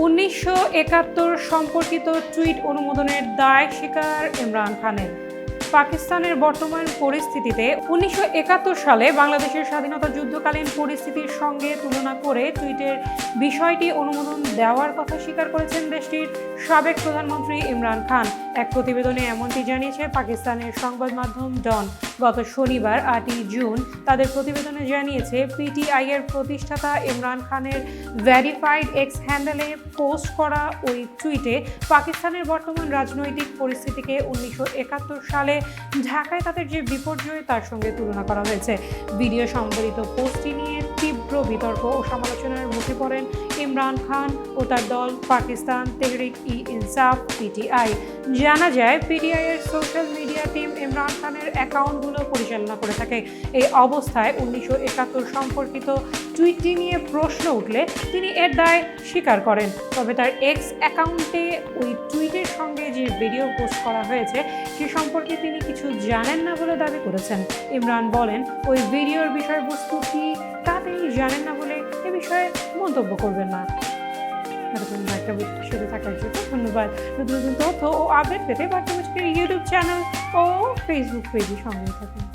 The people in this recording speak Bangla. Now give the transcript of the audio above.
1971 সম্পর্কিত টুইট অনুমোদনের দায় স্বীকার ইমরান খানের। পাকিস্তানের বর্তমান পরিস্থিতিতে 1971 সালে বাংলাদেশের স্বাধীনতা যুদ্ধকালীন পরিস্থিতির সঙ্গে তুলনা করে টুইটের বিষয়টি অনুমোদন দেওয়ার কথা স্বীকার করেছেন দেশটির সাবেক প্রধানমন্ত্রী ইমরান খান। এক প্রতিবেদনে এমনটি জানিয়েছে পাকিস্তানের সংবাদ মাধ্যম ডন। গত শনিবার 8ই জুন তাদের প্রতিবেদনে জানিয়েছে, পিটিআই এর প্রতিষ্ঠাতা ইমরান খানের ভেরিফাইড এক্স হ্যান্ডেলে পোস্ট করা ওই টুইটে পাকিস্তানের বর্তমান রাজনৈতিক পরিস্থিতিকে 1971 সালে ঢাকায় তাদের যে বিপর্যয় তার সঙ্গে তুলনা করা হয়েছে। ভিডিও সম্বলিত পোস্টটি নিয়ে তীব্র বিতর্ক ও সমালোচনার মুখে পড়েন ইমরান খান ও তার দল পাকিস্তান তেহরিক-ই-ইনসাফ পিটিআই। জানা যায়, পিটিআই এর সোশ্যাল মিডিয়া টিম ইমরান খানের অ্যাকাউন্টগুলো পরিচালনা করে থাকে। এই অবস্থায় 1971 সম্পর্কিত টুইটটি নিয়ে প্রশ্ন উঠলে তিনি এর দায় স্বীকার করেন। তবে তার এক্স অ্যাকাউন্টে ওই টুইটের সঙ্গে যে ভিডিও পোস্ট করা হয়েছে সে সম্পর্কে তিনি কিছু জানেন না বলে দাবি করেছেন। ইমরান বলেন, ওই ভিডিওর বিষয়বস্তু কি তা তিনি জানেন না বলে এ বিষয়ে মন্তব্য করবেন না। এরকম একটা সাথে থাকার জন্য ধন্যবাদ। নতুন নতুন তথ্য ও আপডেট পেতে বার্তা ইউটিউব চ্যানেল ও ফেসবুক পেজে সঙ্গে থাকুন।